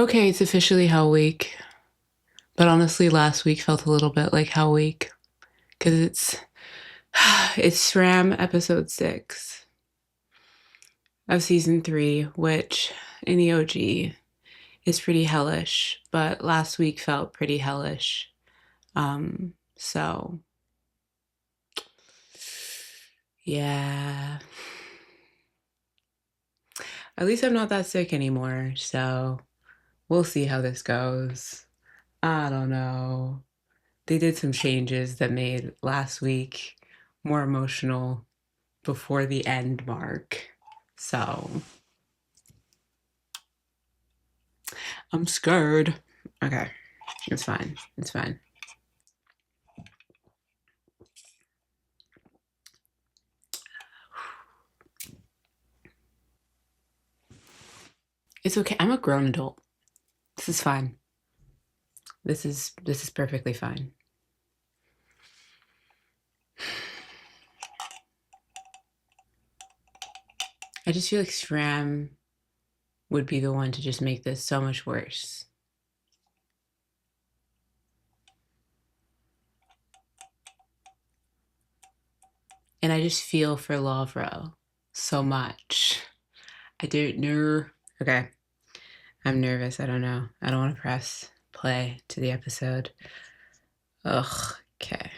Okay, it's officially Hell Week, but honestly, last week felt a little bit like Hell Week because it's SRAM episode 6 of season 3, which in the OG is pretty hellish, but last week felt pretty hellish. So yeah, at least I'm not that sick anymore. So we'll see how this goes. I don't know. They did some changes that made last week more emotional before the end mark. So I'm scared. Okay, it's fine. It's fine. It's okay. I'm a grown adult. This is fine. This is perfectly fine. I just feel like SRAM would be the one to just make this so much worse. And I just feel for Lovro so much. I don't know. Okay. I'm nervous. I don't know. I don't want to press play to the episode. Ugh. Okay.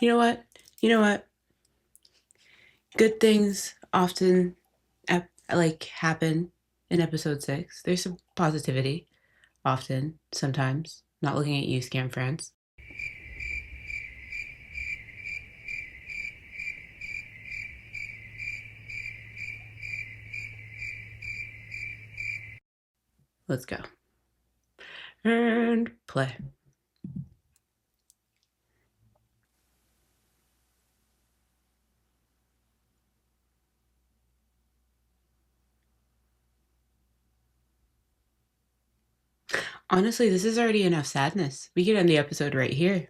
You know what? You know what? Good things often happen in episode 6. There's some positivity often, sometimes. Not looking at you, scam friends. Let's go. And play. Honestly, this is already enough sadness. We could end the episode right here.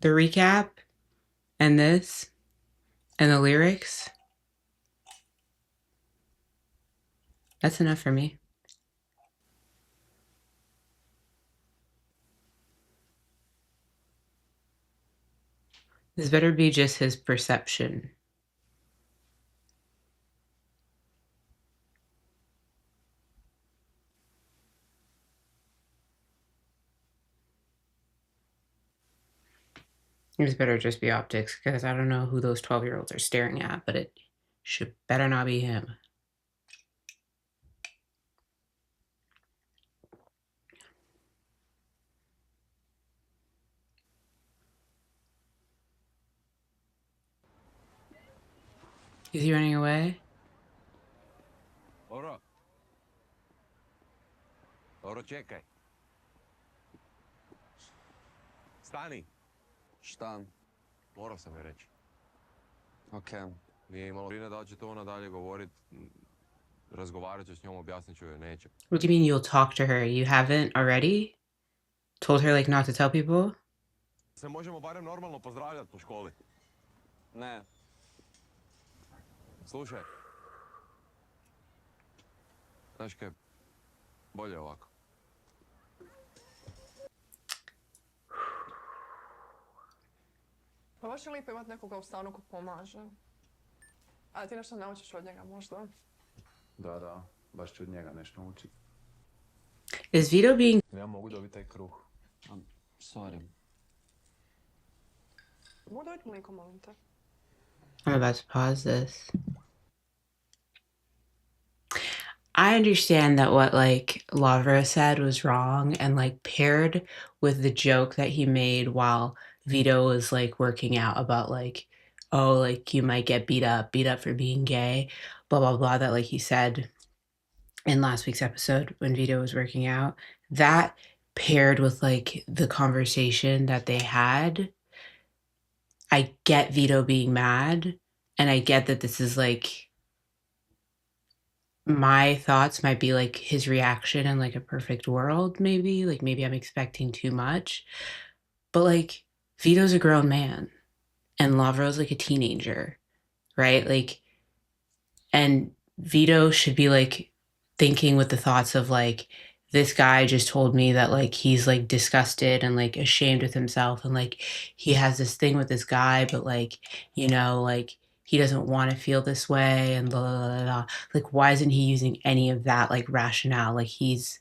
The recap and this and the lyrics. That's enough for me. This better be just his perception. This better just be optics, because I don't know who those 12-year-olds are staring at, but it should better not be him. Is he running away? Lovro. Lovro, čekaj. Stani. Šta? Morao sam je reći. Ok. Nije imalo brine da li će to ona dalje govorit. Razgovarat ću s njom, objasnit ću joj neće. What do you mean you'll talk to her? You haven't already? Told her like not to tell people? Se možemo barem normalno pozdravljat po školi. Ne. Slušaj. Znaš kaj, bolje ovako. Pa baš je lijepo imat nekoga u stanu ko pomaže. A ti nešto naučiš od njega možda? Da, baš ću od njega nešto učiti. Is Vito being... Ja mogu dobiti taj kruh. Sorry. Mogu dobiti mlijeko, molim te? I'm about to pause this. I understand that what like Lovro said was wrong, and like paired with the joke that he made while Vito was like working out about like, oh, like you might get beat up for being gay, blah blah blah, that like he said in last week's episode when Vito was working out, that paired with like the conversation that they had, I get Vito being mad, and I get that this is like my thoughts might be like his reaction in like a perfect world, maybe. Like maybe I'm expecting too much. But like Vito's a grown man and Lavro's like a teenager, right? Like, and Vito should be like thinking with the thoughts of like, this guy just told me that like he's like disgusted and like ashamed with himself and like he has this thing with this guy, but like, like he doesn't want to feel this way and blah, blah, blah, blah. Like, why isn't he using any of that like rationale? Like, he's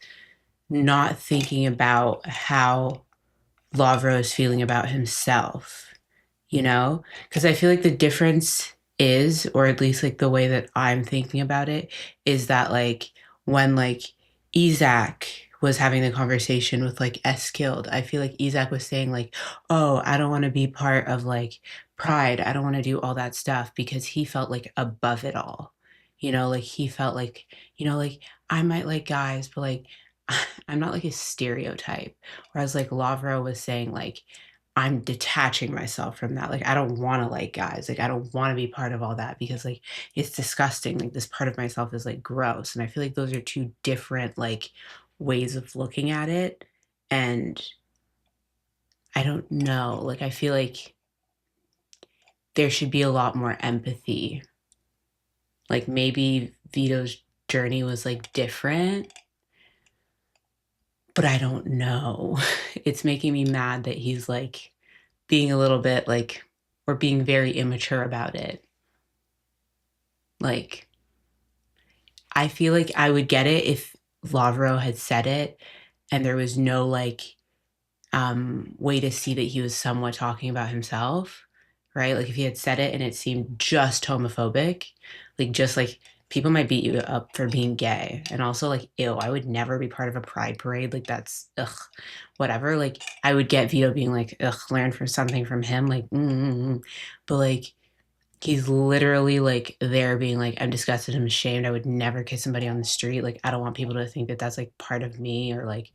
not thinking about how Lovro is feeling about himself, you know? Because I feel like the difference is, or at least like the way that I'm thinking about it, is that like when like Isaac was having the conversation with like Eskild, I feel like Isaac was saying like, oh, I don't want to be part of like pride. I don't want to do all that stuff because he felt like above it all. Like he felt like, like I might like guys, but like I'm not like a stereotype. Whereas like Lovro was saying like I'm detaching myself from that. Like I don't want to like guys. Like I don't want to be part of all that because like it's disgusting. Like this part of myself is like gross. And I feel like those are two different like ways of looking at it. And I don't know. Like I feel like there should be a lot more empathy. Like maybe Vito's journey was like different, but I don't know. It's making me mad that he's like being a little bit like, or being very immature about it. Like, I feel like I would get it if Lovro had said it and there was no like way to see that he was somewhat talking about himself, right? Like if he had said it and it seemed just homophobic, like just like people might beat you up for being gay. And also like, ew, I would never be part of a pride parade. Like that's ugh, whatever. Like I would get Vito being like, ugh, learn from something from him. Like, but like he's literally like there being like, I'm disgusted, I'm ashamed, I would never kiss somebody on the street. Like I don't want people to think that that's like part of me or like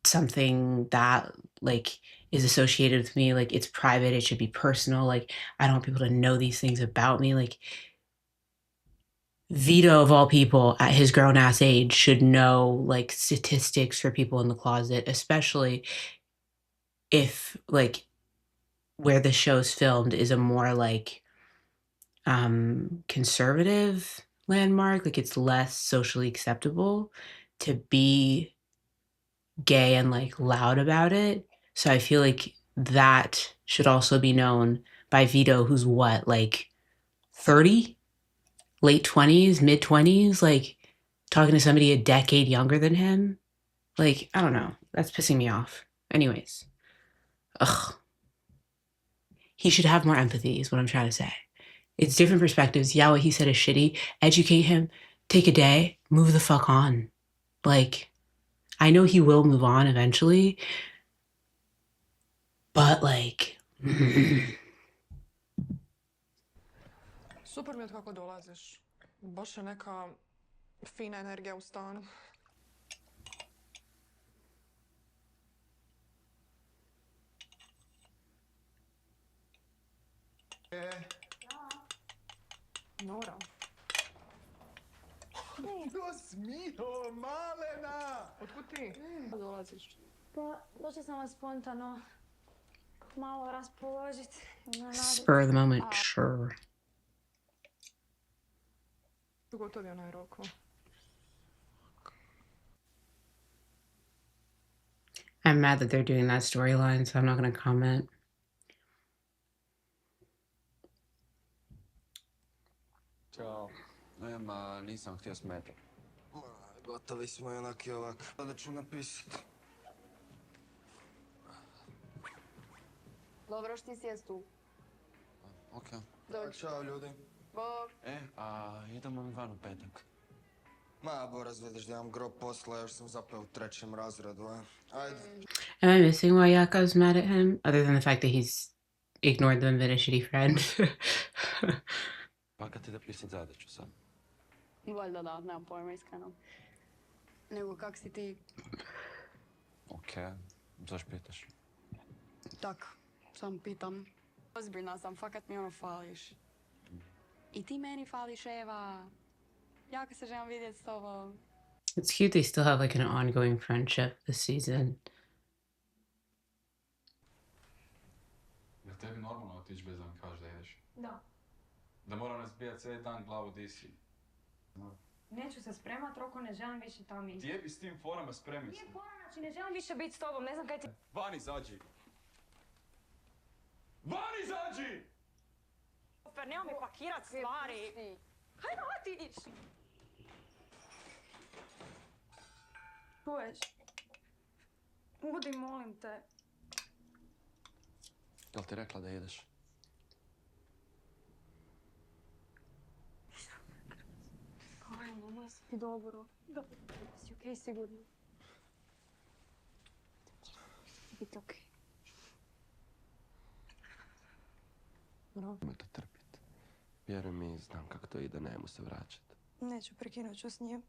something that like is associated with me. Like it's private, it should be personal. Like I don't want people to know these things about me. Like Vito of all people at his grown ass age should know like statistics for people in the closet, especially if like where the show's filmed is a more like conservative landmark, like it's less socially acceptable to be gay and like loud about it. So I feel like that should also be known by Vito, who's what, like 30, late 20s, mid 20s, like talking to somebody a decade younger than him. Like, I don't know. That's pissing me off. Anyways, ugh. He should have more empathy, is what I'm trying to say. It's different perspectives. Yeah, what he said is shitty. Educate him. Take a day. Move the fuck on. Like, I know he will move on eventually, but like, Super mi je od kako dolaziš. Baš je neka fina energija u stanu. Nora. To smio, malena! Otkud ti? Dolaziš? Pa, došla sam vas spontano malo raspoložiti. spur of the moment, sure. Gotov je onaj Roko. I'm mad that they're doing that storyline, so I'm not going to comment. Ćao. Nema, nisam htio smetati. Gotovi smo i onak i ovak. Da ću napisat. Dobro, ti sjest tu. Okej. Dođi. Ćao ljudi. Bog. Idemo mi van u petak. Ma, Boraz, vidiš da imam gro posla, još sam zapeo u 3. razredu, Ajde. Am I missing why Yakov's mad at him? Other than the fact that he's ignored them, been a shitty friend. Pa kad ti da pisat zadaću sad? Valjda da, nemam pojma iskreno. Nego kak si ti? Okej, zaš pitaš? Tak, sam pitam. Ozbiljna sam, fakat mi ono fališ. I ti meni fališ, Eva. Jako se želim vidjeti s tobom. It's cute they still have like an ongoing friendship this season. Tebi normalno otići bez da mi kažeš da ideš? Da. Da moram razbijat cijeli dan glavu di si? Neću se spremat, Roko, ne želim više tamo ići. Gdje bi s tim forama spremni Nije fora, znači ne želim više biti s tobom, ne znam kaj ti... Van izađi! Van izađi! Fer, nema mi pakirat stvari. Hajde, otić! Čuješ? Budi, molim te. Jel ti rekla da ideš? Aj, mama, si ti dobro. Da, si okej, sigurno. Biti okej. Nemoj to trpit. Vjeruj mi, znam kako to ide, nemo se vraćat. Neću, prekinut ću s njim.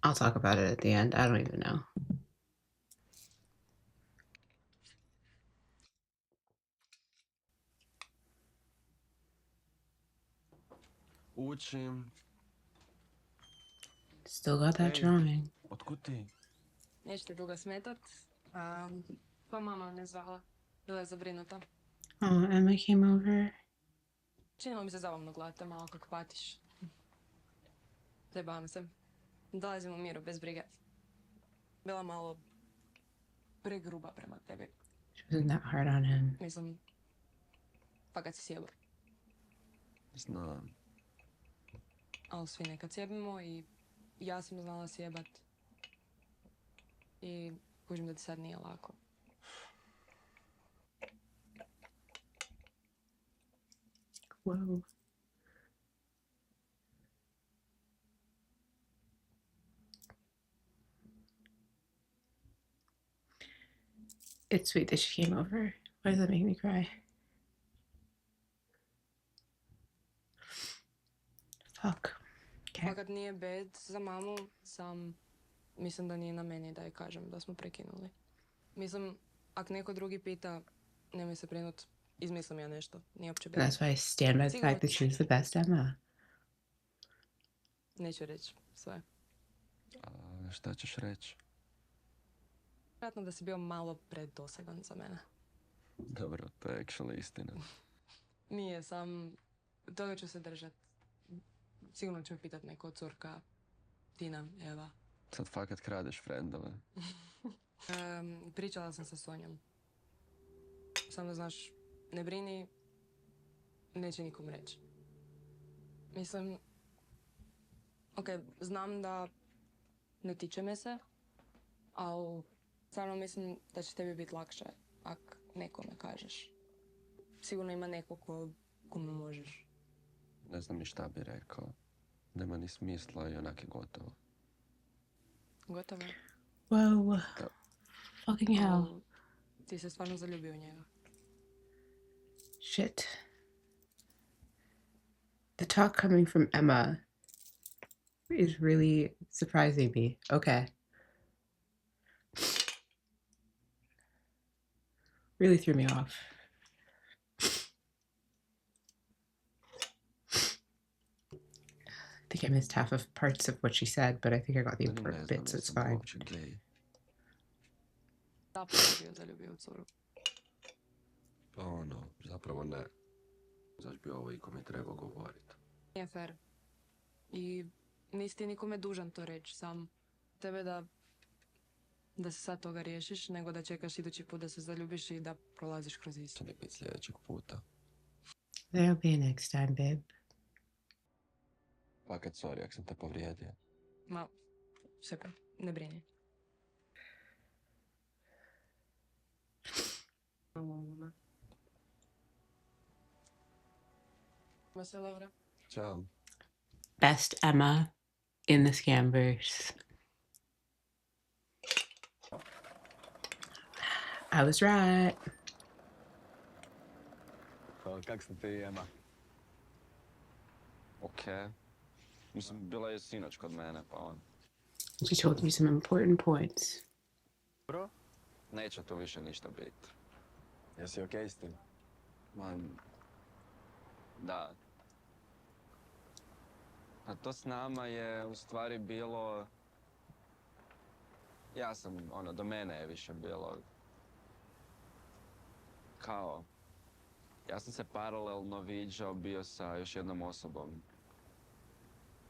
I'll talk about it at the end. I don't even know. Učim. Still got that Hey. drawing. Otkud ti? Neću te dugo smetat. Pa mama me zvala. Bila je zabrinuta. Oh, Emma came over. Činilo mi se zabavno gledati, malo kako patiš. Zajebavam se. Dolazim u miru, bez brige. Bila malo pregruba prema tebi. She wasn't that hard on him. Mislim, pa kad si sjebao. Znam. Ali svi nekad sjebimo i ja sam znala sjebat. I kužim da ti sad nije lako. Whoa. It's sweet that she came over. Why does that make me cry? Fuck. Okay. Pa kad nije bed za mamu, mislim da nije na meni da je kažem da smo prekinuli. Mislim, ak neko drugi pita, nemoj se brinut, izmislim ja nešto, nije opće bed. That's why I stand by the fact that she was the best Emma. Neću reći sve. A šta ćeš reći? Vjerojatno da si bio malo predosadan za mene. Dobro, to je actually istina. Nije, toga ću se držat. Sigurno ću pitat neko od curka, Tina, Eva. Sad fakat kradeš frendove. Pričala sam sa Sonjom. Samo da znaš, ne brini, neće nikom reći. Mislim, znam da ne tiče me se, ali stvarno mislim da će tebi biti lakše ak nekome kažeš. Sigurno ima neko kome možeš. Ne znam ni šta bi rekao. Nema ni smisla i onak je gotovo. Gotovo. Whoa. Da. Fucking hell. Ti se stvarno zaljubio u njega. Shit. The talk coming from Emma is really surprising me. Okay. Really threw me off. I think I missed half of parts of what she said, but I think I got the important bits, so it's fine. Uopće gej. Da, pa je bio zaljubio u curu. Pa ono, zapravo ne. Zaš bi ovo ikome trebao govorit. Nije fair. I nisi ti nikome dužan to reći, sam tebe da se sad toga riješiš, nego da čekaš idući put da se zaljubiš i da prolaziš kroz isto. To nek biti sljedećeg puta. There'll be a next time, babe. Fakat sorry ako sam te povrijedio. Ma, super, ne brini. Ma se, Lovro. Ćao. Best Emma in the Scamverse. I was right. Kak ste ti, Ema? Okej. Mislim, bila je sinoć kod mene, pa on. She told me some important points. Bro? Neće tu više ništa biti. Jesi okej s tim? Man, da. A to s nama je u stvari bilo... Ja sam, do mene je više bilo... Kao... Ja sam se paralelno viđao bio sa još jednom osobom.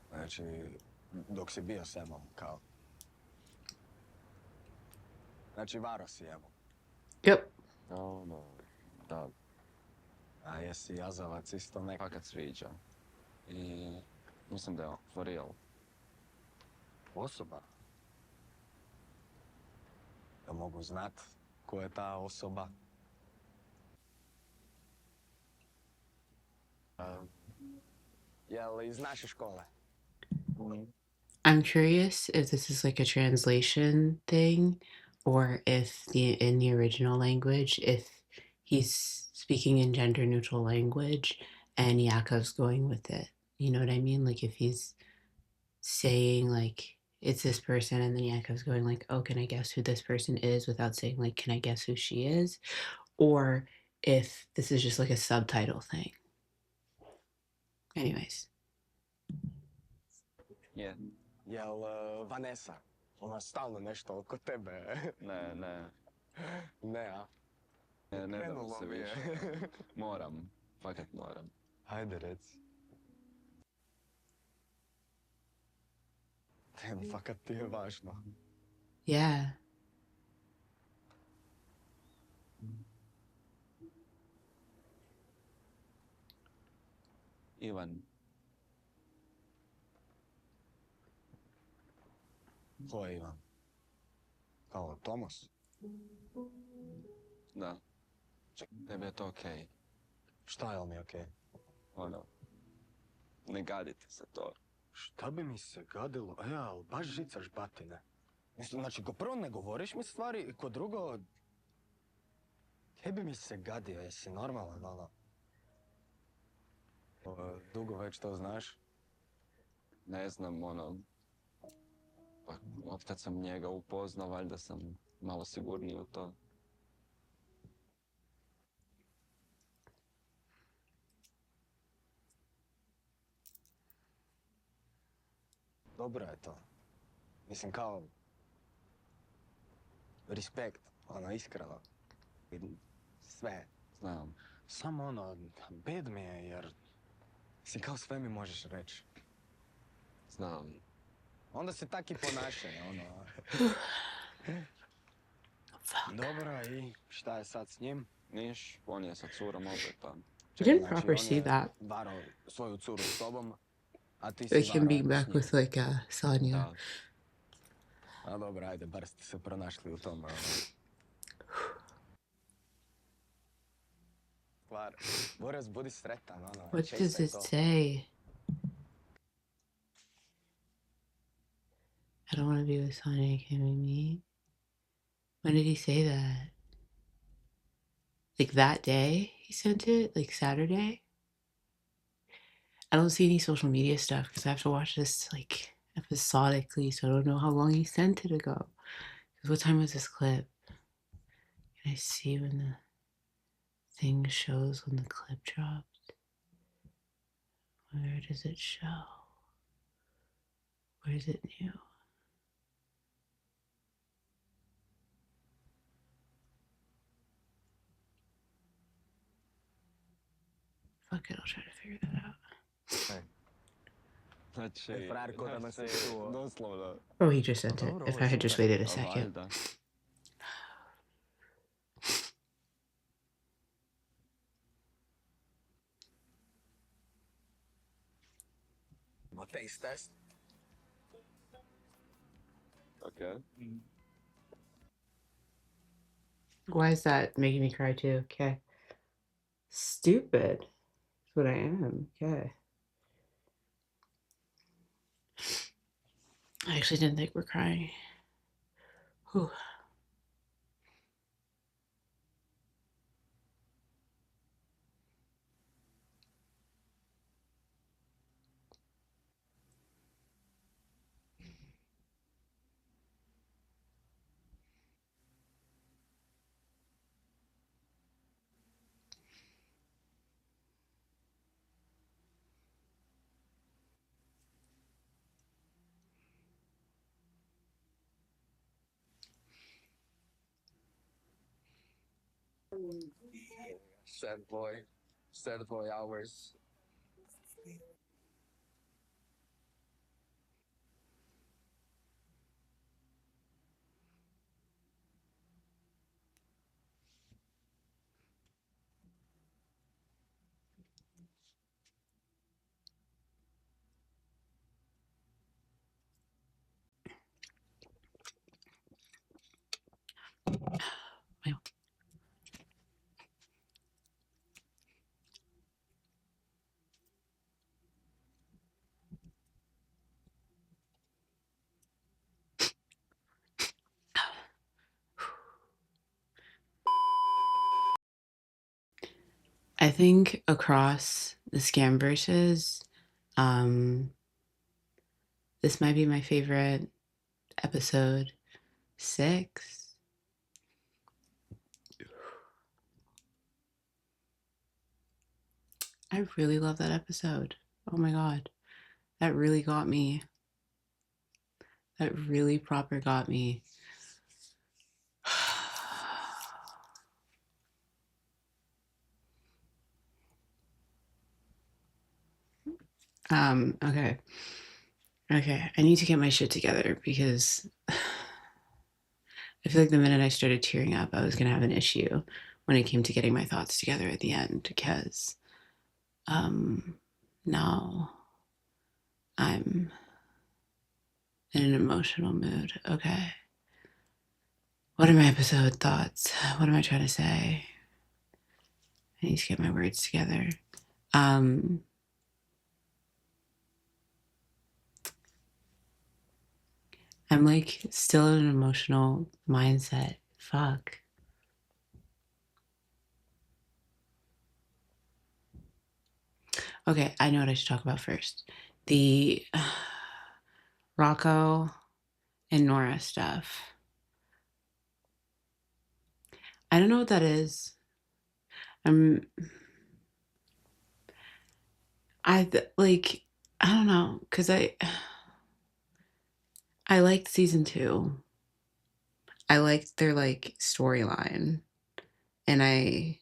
Znači, dok si bio s Emom, kao. Znači, varo si Emu. Yep. Da, A jesi jazavac isto nek? fakat sviđa. I mislim da je for real. Osoba? Da mogu znat ko je ta osoba? Jel iz naše škole? I'm curious if this is like a translation thing or if in the original language, if he's speaking in gender neutral language and Yakov's going with it. You know what I mean? Like if he's saying like it's this person and then Yakov's going like, oh, can I guess who this person is without saying like, can I guess who she is? Or if this is just like a subtitle thing. Anyways. Je. Jel Vanessa? Ona stalno nešto oko tebe. Ne. Ne, a? Ne da mi se Krenulo mi je. više. Moram. Fakat moram. Hajde, reci. Fakat ti je važno. Yeah. Ivan. Ko je Ivan? Kao Tomas? Da. Ček, tebi je to okej. Šta je mi okej? Ne gadite se to. Šta bi mi se gadilo? Ali baš žicaš batine. Mislim, znači, ko prvo ne govoriš mi stvari i ko drugo... Kaj bi mi se gadio, jesi normalan, Dugo već to znaš? Ne znam, Pa, otkad sam njega upoznao, valjda sam malo sigurniji u to. Dobro je to. Mislim, kao... Respekt, iskreno. I sve. Znam. Samo bed mi je, jer... Mislim, kao sve mi možeš reći. Znam. Onda se tak i ponašaj, Dobro, i šta je sad s njim? Niš, on je sa curom opet, pa... I didn't proper see that. Varo svoju curu s tobom, a ti si Like him varo being s back njim. with like Sonia. Da. A dobro, ajde, bar ste se pronašli u tom, Stvar, Boris, budi sretan, What does čestaj it to. say? I don't want to be with Sonia, can we meet? When did he say that? Like that day he sent it? Like Saturday? I don't see any social media stuff because I have to watch this like episodically, so I don't know how long he sent it ago. Because what time was this clip? Can I see when the thing shows when the clip dropped? Where does it show? Where is it new? Fuck it, I'll try to figure that out. Znači... Frarko da me se čuo. Doslovno. Oh, he just sent it. Dobro, If ovo I je had just super. waited a A second. valjda. Ma taste test? Okej. Why is that making me cry too? Okay. Stupid. That's what I am. Okay. I actually didn't think we're crying. Whew. Sad boy hours. I think across the scam verses, this might be my favorite episode 6. I really love that episode. Oh my god. That really got me. That really proper got me. Okay. Okay, I need to get my shit together because I feel like the minute I started tearing up, I was gonna have an issue when it came to getting my thoughts together at the end because now I'm in an emotional mood. Okay. What are my episode thoughts? What am I trying to say? I need to get my words together. Um I'm like still in an emotional mindset. Fuck. Okay, I know what I should talk about first. The Rocco and Nora stuff. I don't know what that is. I'm like I don't know cuz I liked season 2. I liked their like storyline and I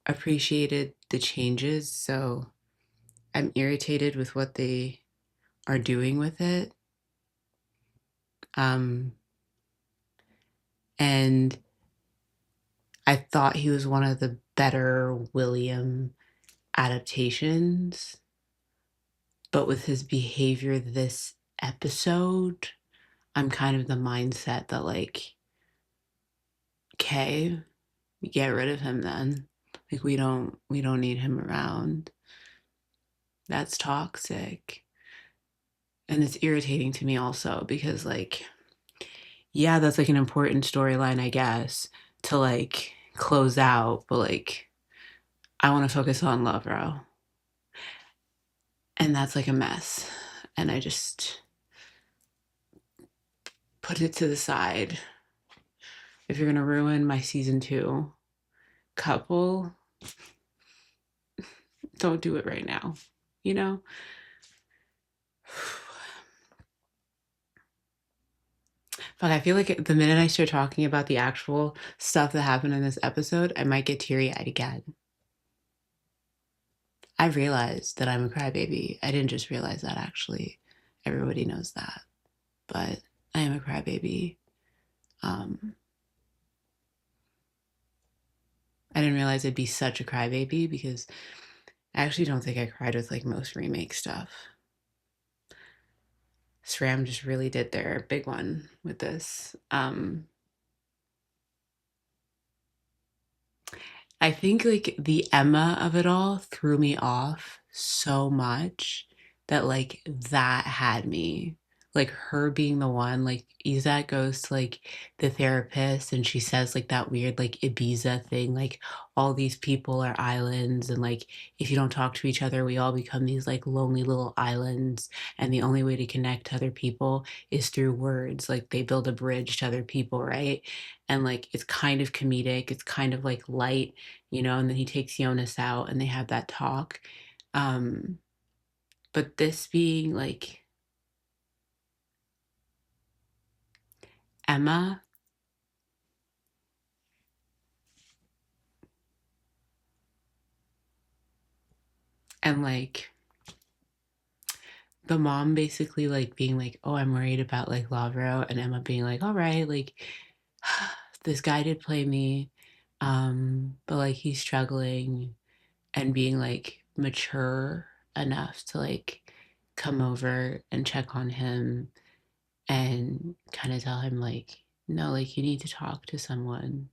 appreciated the changes, so I'm irritated with what they are doing with it. Um and I thought he was one of the better William adaptations, but with his behavior this episode, I'm kind of the mindset that like, okay, get rid of him then. Like we don't need him around. That's toxic. And it's irritating to me also because like, yeah, that's like an important storyline, I guess, to like close out, but like I want to focus on Lovro. And that's like a mess. And I just put it to the side. If you're gonna ruin my season 2 couple, don't do it right now, you know? But I feel like the minute I start talking about the actual stuff that happened in this episode, I might get teary eyed again. I realized that I'm a crybaby. I didn't just realize that actually. Everybody knows that. But I am a crybaby. I didn't realize I'd be such a crybaby because I actually don't think I cried with like most remake stuff. SRAM just really did their big one with this. I think like the Emma of it all threw me off so much that like that had me. Like her being the one, like Izat goes to like the therapist and she says like that weird like Ibiza thing, like all these people are islands and like if you don't talk to each other, we all become these like lonely little islands and the only way to connect to other people is through words. Like they build a bridge to other people, right? And like it's kind of comedic, it's kind of like light, and then he takes Jonas out and they have that talk. Um, but this being like Emma, And like the mom basically like being like, oh, I'm worried about like Lovro, and Emma being like, all right, like this guy did play me, but like he's struggling, and being like mature enough to like come over and check on him and kind of tell him like, no, like you need to talk to someone.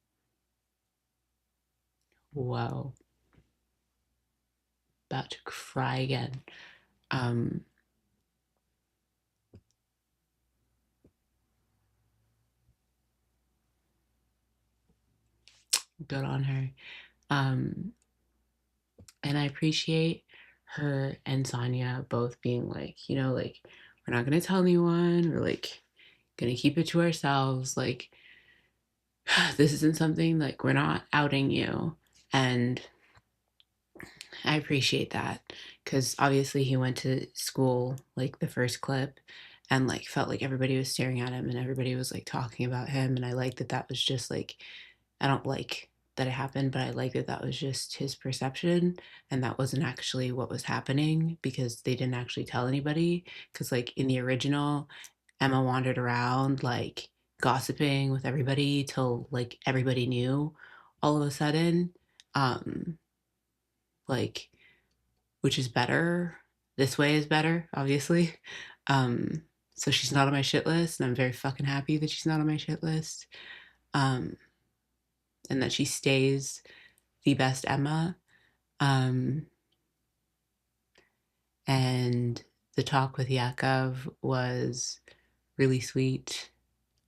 Whoa, about to cry again. um Good on her. um and I appreciate her and Sonia both being like, like, we're not gonna tell anyone, we're like gonna keep it to ourselves, like this isn't something, like we're not outing you. And I appreciate that, because obviously he went to school like the first clip and like felt like everybody was staring at him and everybody was like talking about him. And I like that that was just like, I don't like that it happened, but I like that that was just his perception and that wasn't actually what was happening, because they didn't actually tell anybody. Because like in the original, Emma wandered around like gossiping with everybody till like everybody knew all of a sudden. Um, like, which is better. This way is better, obviously. Um, so she's not on my shit list, and I'm very fucking happy that she's not on my shit list. Um, and that she stays the best Emma. Um, and the talk with Yakov was really sweet.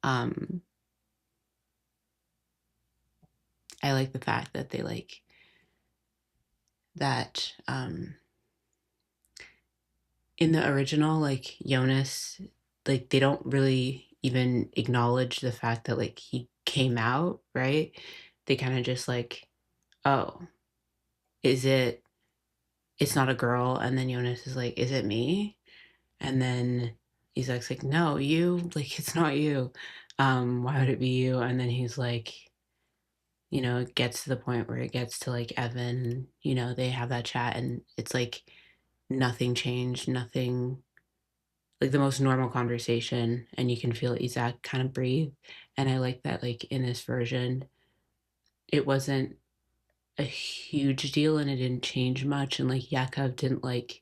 Um, I like the fact that they like that in the original, like Jonas, like they don't really even acknowledge the fact that like he came out, right? They kind of just like, oh, is it? It's not a girl, and then Jonas is like, is it me? And then Isaac's like, no, you, like it's not you. Why would it be you? And then he's like, it gets to the point where it gets to like Evan, they have that chat and it's like nothing changed, nothing, like the most normal conversation, and you can feel Isaac kind of breathe. And I like that like in this version it wasn't a huge deal and it didn't change much, and like Yakov didn't like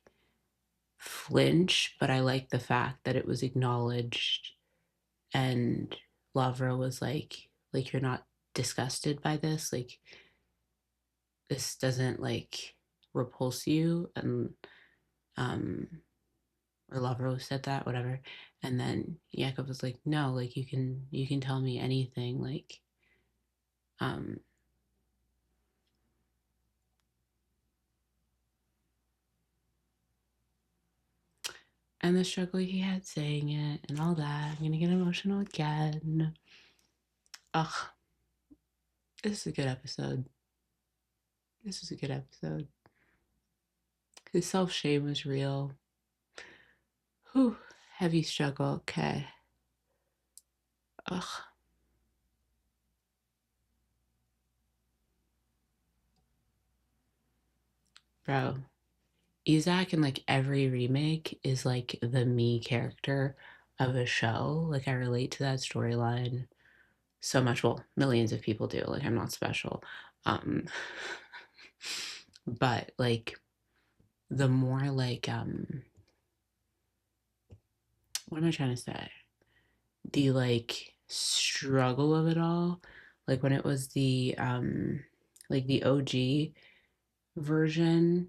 flinch, but I like the fact that it was acknowledged, and Lovro was like you're not disgusted by this, like this doesn't like repulse you. And um or Lovro said that, whatever. And then Yakov was like, no, like you can tell me anything, like um and the struggle he had saying it and all that. I'm gonna get emotional again. Ugh, this is a good episode. This is a good episode. His self-shame was real. Whew, heavy struggle. Okay. Ugh. Bro, Isaac in like every remake is like the me character of a show. Like I relate to that storyline so much. Well, millions of people do. Like I'm not special. Um but like the more like what am I trying to say? The like struggle of it all. Like when it was the OG version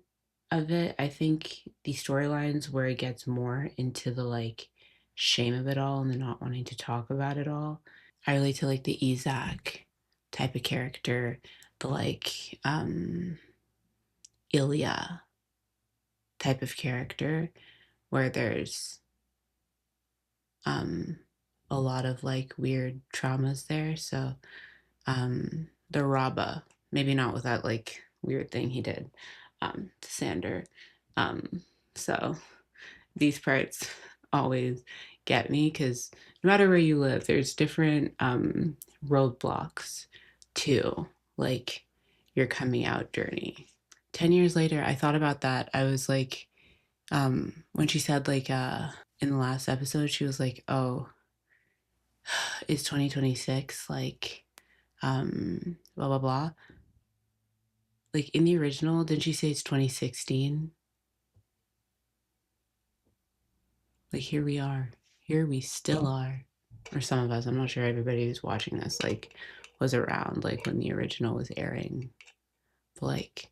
of it, I think the storylines where it gets more into the like shame of it all and the not wanting to talk about it all. I relate to like the Isaac type of character, the like Ilya type of character, where there's um a lot of like weird traumas there. So the Rabba, maybe not with that like weird thing he did to Sander. Um, so these parts always get me, because no matter where you live, there's different roadblocks to like your coming out journey. 10 years later, I thought about that. I was like, when she said, like, in the last episode, she was like, oh, it's 2026, like, blah, blah, blah. Like, in the original, didn't she say it's 2016? Like, here we are. Here we still are. Or some of us, I'm not sure everybody who's watching this, like, was around, like, when the original was airing. But, like,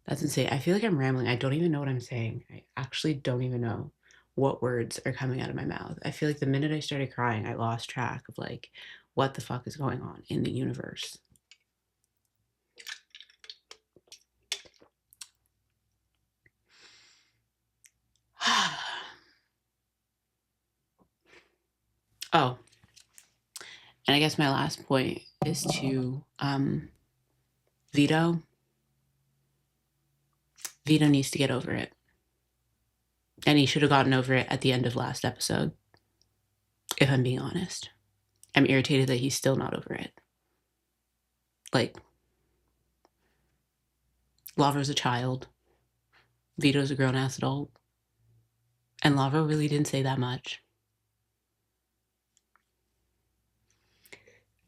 that's insane. I feel like I'm rambling. I don't even know what I'm saying. I actually don't even know what words are coming out of my mouth. I feel like the minute I started crying, I lost track of, like, what the fuck is going on in the universe. Oh, and I guess my last point is to Vito. Vito needs to get over it. And he should have gotten over it at the end of last episode, if I'm being honest. I'm irritated that he's still not over it. Like, Lavro's a child. Vito's a grown-ass adult. And Lovro really didn't say that much.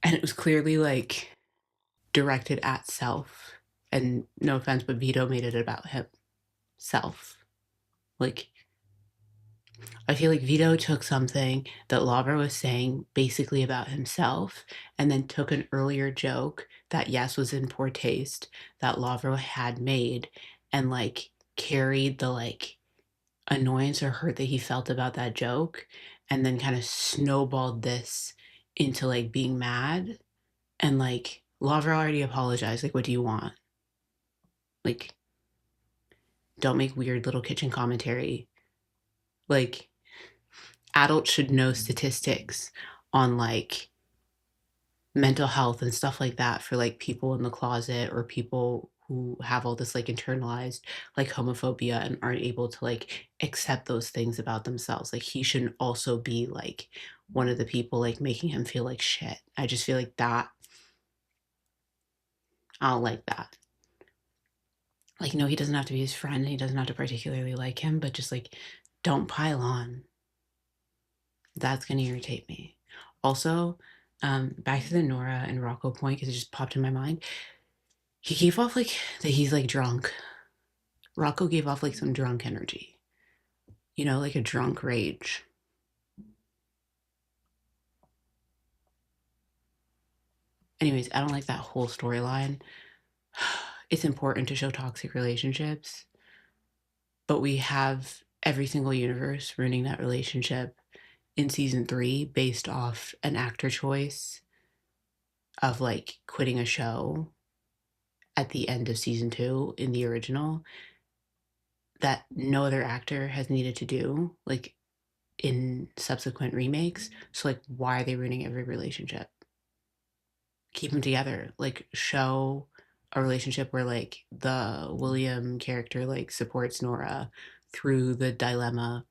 And it was clearly, like, directed at self. And no offense, but Vito made it about himself. Like, I feel like Vito took something that Lovro was saying basically about himself and then took an earlier joke that, yes, was in poor taste that Lovro had made and, like, carried the, like, annoyance or hurt that he felt about that joke and then kind of snowballed this into, like, being mad. And, like, Lovro already apologized. Like, what do you want? Like, don't make weird little kitchen commentary. Like, adults should know statistics on, like, mental health and stuff like that for, like, people in the closet or people who have all this, like, internalized, like, homophobia and aren't able to, like, accept those things about themselves. Like, he shouldn't also be, like, one of the people, like, making him feel like shit. I just feel like that, I don't like that. Like, no, he doesn't have to be his friend. He doesn't have to particularly like him, but just, like, don't pile on. That's going to irritate me. Also, back to the Nora and Rocco point, because it just popped in my mind. He gave off, like, that he's, like, drunk. Rocco gave off, like, some drunk energy. You know, like a drunk rage. Anyways, I don't like that whole storyline. It's important to show toxic relationships, but we have every single universe ruining that relationship in season 3 based off an actor choice of, like, quitting a show at the end of season 2 in the original that no other actor has needed to do, like, in subsequent remakes. So, like, why are they ruining every relationship? Keep them together. Like, show a relationship where, like, the William character, like, supports Nora through the dilemma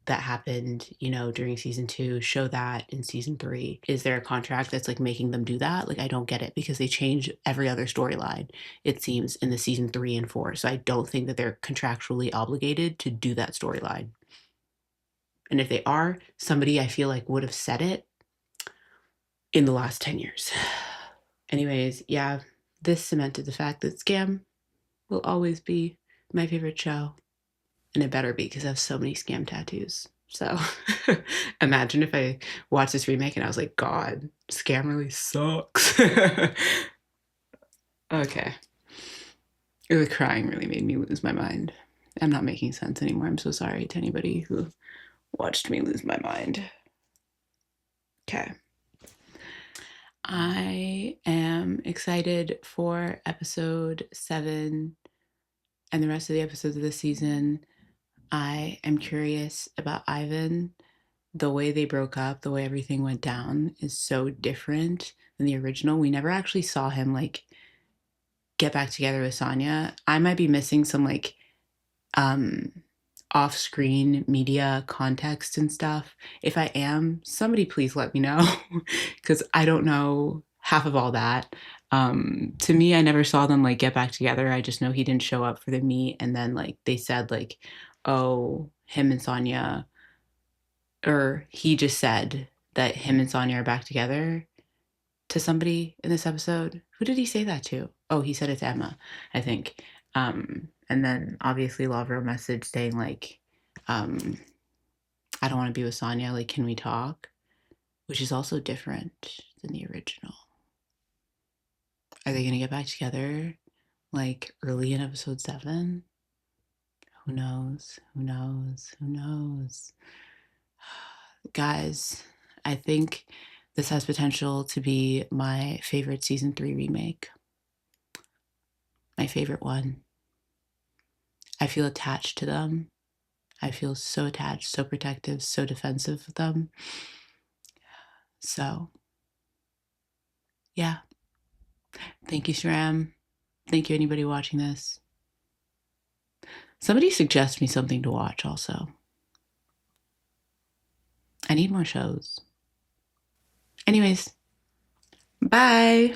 that happened, you know, during season 2. Show that in season 3. Is there a contract that's, like, making them do that? Like, I don't get it, because they change every other storyline, it seems, in the season 3 and 4. So I don't think that they're contractually obligated to do that storyline. And if they are, somebody I feel like would have said it in the last 10 years. Anyways, yeah, this cemented the fact that Skam will always be my favorite show. And it better be, because I have so many Skam tattoos. So imagine if I watched this remake and I was like, God, Skam really sucks. Okay. The crying really made me lose my mind. I'm not making sense anymore. I'm so sorry to anybody who watched me lose my mind. Okay. I am excited for episode 7 and the rest of the episodes of this season. I am curious about Ivan. The way they broke up, the way everything went down is so different than the original. We never actually saw him, like, get back together with Sonia. I might be missing some, like, off-screen media context and stuff. If I am, somebody please let me know, because I don't know half of all that. To me, I never saw them like get back together. I just know he didn't show up for the meet, and then like they said like, oh, him and Sonia, or he just said that him and Sonia are back together to somebody in this episode. Who did he say that to? Oh, he said it to Emma, I think. And then obviously Lovro messaged saying like, I don't want to be with Sonia. Like, can we talk? Which is also different than the original. Are they gonna get back together like early in episode 7? Who knows? Who knows? Who knows? Guys, I think this has potential to be my favorite season 3 remake. My favorite one. I feel attached to them. I feel so attached, so protective, so defensive of them. So, yeah. Thank you, SRAM. Thank you, anybody watching this. Somebody suggest me something to watch also. I need more shows. Anyways, bye.